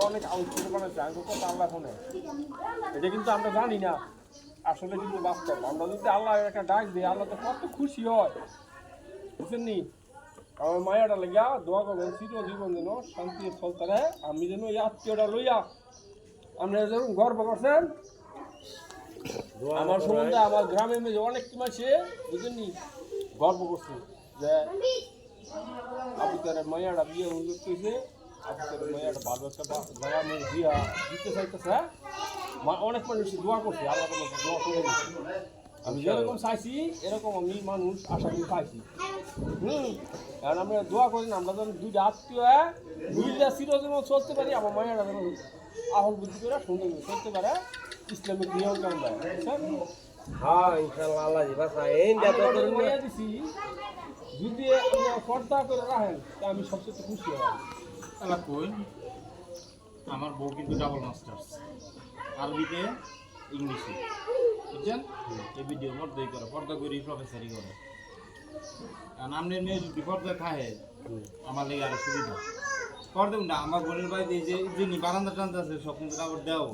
অনেক আউটপুট বানাচ্ছে আমি কথা আল্লাহ ফোনে এটা কিন্তু আমরা জানি না আসলে কিন্তু বাস্তব আমরা যদি আল্লাহ একটা ডাক দিই আল্লাহ তো কত খুশি হয় বুঝছেন নি আমার মায়াটা লেগা দোয়া করবেন চির জীবন যেন শান্তি চলতে রহে আমি যেন এই আত্মীয়টা লইয়া আপনি যেরকম গর্ব করছেন আমার সম্বন্ধে আমার গ্রামের মেয়ে অনেক মাসে বুঝলেননি গর্ব করছে যে আপনি তার মায়াটা বিয়ে অনুরোধ করেছে আপনি তার মায়াটা ভালো একটা জায়গা মেয়ে বিয়া দিতে চাইতেছে অনেক মানুষ দোয়া করছে আল্লাহ দোয়া করে দিচ্ছে আমি যেরকম চাইছি এরকম আমি মানুষ আশা করি পাইছি কারণ আমরা দোয়া করি না আমরা যখন দুইটা আত্মীয় দুইটা চিরজীবন চলতে পারি আমার মায়েরা যেন আহল বুদ্ধি করে সুন্দর চলতে পারে ইসলামিক নিয়ম কানুন দেয় হ্যাঁ ইনশাআল্লাহ আল্লাহ জি বাসা এই মায়া দিছি যদি পর্দা করে রাখেন তা আমি সবচেয়ে খুশি হই আল্লাহ কই আমার বউ কিন্তু ডাবল মাস্টার্স আরবিতে ইংলিশে বুঝছেন এই ভিডিও পর্দাই করে পর্দা করি প্রফেসরই করে আর আমনের মেয়ে যদি পর্দা খায় আমার লেগে আরো সুবিধা পর্দা না আমার বোনের বাড়িতে যে যিনি বারান্দা টান্দা আছে সব কিন্তু কাপড় দেওয়া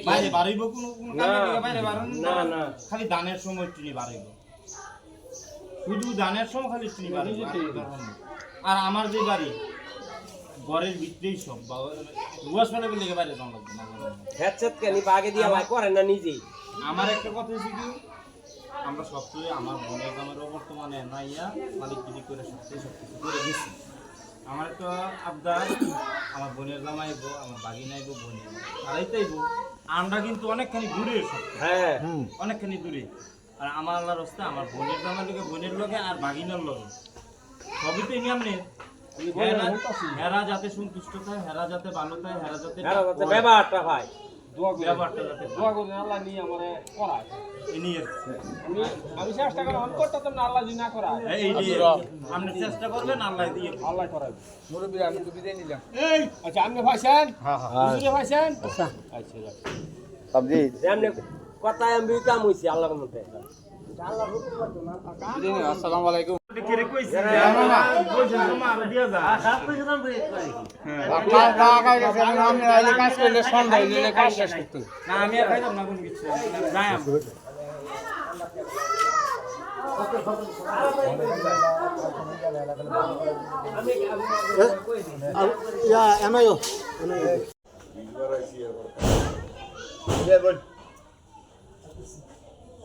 বাইরে বাড়াইব কোনো বাইরে বাড়ান না না খালি দানের সময় টুনি বাড়াইব শুধু দানের সময় খালি টুনি বাড়াইব আর আমার যে বাড়ি ঘরের ভিতরেই সব রুয়াস ফেলে লেগে বাইরে যাওয়া লাগবে না হেডসেট কেন আগে দিয়ে ভাই করেন না নিজেই আমার একটা কথা হচ্ছে কি আমরা সবচেয়ে আমার বোনের জামাইরও বর্তমানে নাইয়া মালিকগিরি করে সবচেয়ে সবকিছু করে দিচ্ছি আমার একটা আবদার আমার বোনের জামাইবো আমার বাগিনাইবো বোনের আড়াইটাইবো আমরা কিন্তু অনেকখানি দূরে সব হ্যাঁ অনেকখানি দূরে আর আমার আল্লাহর রাস্তা আমার বোনের জামাই লোকে বোনের লোকে আর বাগিনার লোকে সবই তো নিয়ম নেই হেরা যাতে সন্তুষ্ট থাকে হেরা যাতে ভালো থাকে হেরা যাতে ব্যাপারটা ভাই ব্যাপারটা যাতে দোয়া করেন আল্লাহ নিয়ে আমার করায় এ নিয়ে আমি চেষ্টা করি আমি করতাম না আল্লাহ যদি না করায় এই যে আপনি চেষ্টা করবেন আল্লাহ দিয়ে আল্লাহ করাবে মুরব্বী আমি তো বিদায় নিলাম এই আচ্ছা আপনি ভাইছেন বুঝলে ভাইছেন আচ্ছা আচ্ছা সবজি এমনি কথায় আমি কাম হইছি আল্লাহর মধ্যে আসসালামু আলাইকুম কেরে কইছি তোমার দিয়া যা কাজ করলে সন্ধ্যা হইলে কাজ শেষ করতে না আমি আর খাইতাম না কোন কিছু যাই এমআইও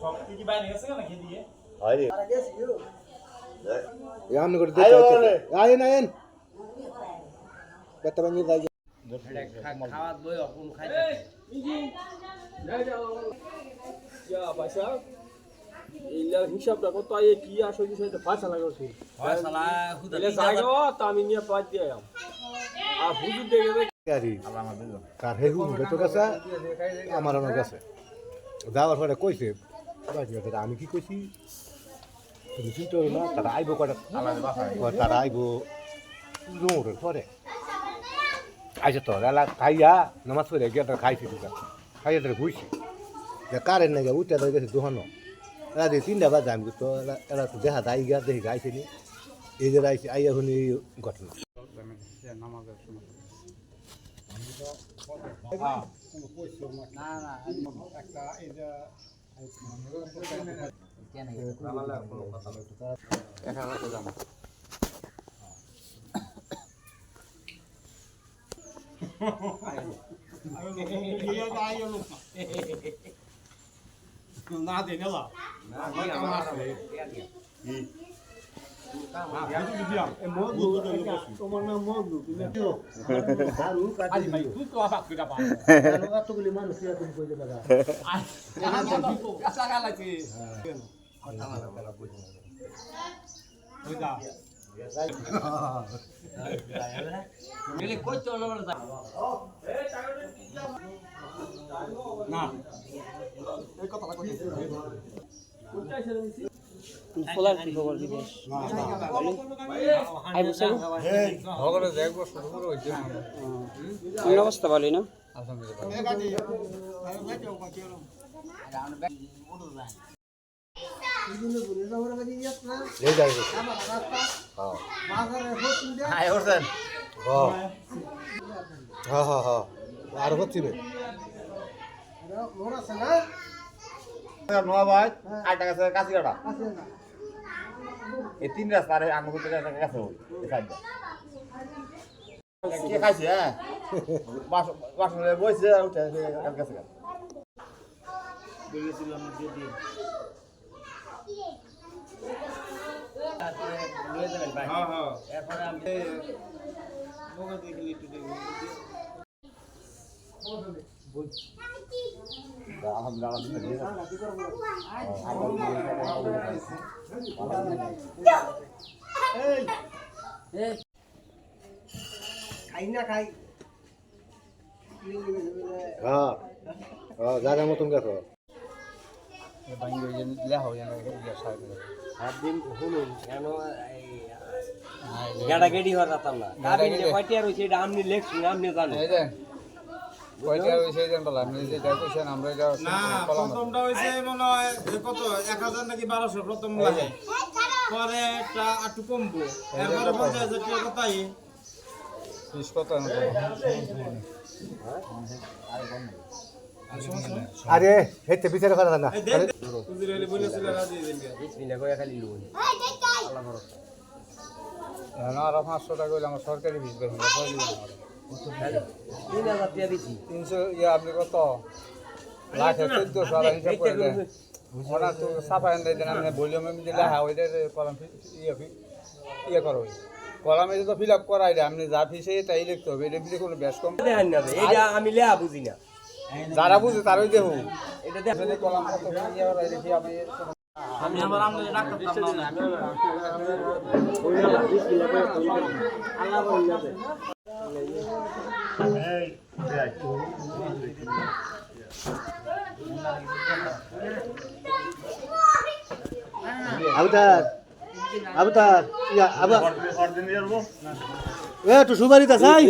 সব কি বাইরে গেছে না খেয়ে দিয়ে यान कर दे आए ना आए कत बनी जाए খাওয়া দই অপন খাইতে ভাইসা এইলার হিসাবটা কত আই কি আসল বিষয়টা ফাঁসা লাগাচ্ছি ফয়সালা হুদা এলে যাইগো তা আমি নিয়ে পাঁচ দিয়ে আর হুজুর দেখে গাড়ি কার হে হুন তো কাছে আমার আমার কাছে যাওয়ার পরে কইছে আমি কি কইছি তুমি চিন্তা করো না তারা আইব কটা তারা আইব জোরের পরে আইসে তো এলা খাইয়া নামাজ পড়ে গিয়ে খাইছি দুটা খাইয়া তারা ঘুরছি যে কারেন্ট নাকি উঠে ধরে গেছে দোহানো এরা দিয়ে 3টা বাজে আমি তো এরা তো দেখা দাই গিয়া দেখি গাইছে নি এই যে আইসি আইয়া শুনি ঘটনা না দে নেলা তোমার নাম মজনু তুমি আরে ভাই তুই তো আপাত করে পা কতগুলি মানুষ তুমি কইতে পারা আচ্ছা গালাছি ওইটা গেলে কই তো না না এই কথাটা কই কোনটাই ছেড়ে দিছি ফলার কি খবর বিদেশ আই বসে ভগরে দেখবো শুরু করে হইছে কোন অবস্থা ভালোই না ले जाएगा हां আয় ওরছেন हां হ্যাঁ হ্যাঁ হ্যাঁ আর হচ্ছে বে নোয়া ভাই আটটা গাছে কাছি কাটা এই তিন রাস্তা আর আঙুল করতে কাছে কে খাইছে হ্যাঁ বাসনে বইছে উঠে কাছে বেরিয়েছিলাম যদি হ্যাঁ হ্যাঁ এরপরে আমি মোগা দেখলি একটু দেখবো হ্যাঁ হ্যাঁ জায়গা মতন গেছো গেডাগেডি হওয়ার রাতাম না গাবিন যে কয়টি আর হইছে এটা আপনি লেখছেন আপনি জানেন না প্রথমটা হইছে মনে হয় যে কত 1000 নাকি 1200 প্রথম লাগে পরে একটা একটু কমবো এরপরে 50000 টাকা কথাই আরে হেতে বিচারে করা যায় না হুজুর আলী বলেছিল রাজি দেনকে বিসমিল্লাহ কইয়া খালি লুন আল্লাহ ভরসা আর 500 টাকা হইলে আমার সরকারি ফিস বেশি 3000 টাকা দিছি 300 ইয়া আপনি কত লাখে 1400 টাকা হিসাব করে দেন ওনা তো সাফা এনে দেন আমি ভলিউম আমি দিলে হ্যাঁ ওইটা কলম ইয়ে করো কলমে তো ফিল আপ করাই দেয় আপনি যা ফিসে তাই লিখতে হবে এটা ফিসে কোনো ব্যাস কম দেখেন না এইটা আমি লেয়া বুঝি না যারা বুঝে তারই দেবো এটা দেখ যদি কলম কত ইয়ে করে দেখি আমি আমি আবার আমনে ডাক্তার না আল্লাহ বললে আবতার আবতার ইয়া আবার এ তো সুবারিতা চাই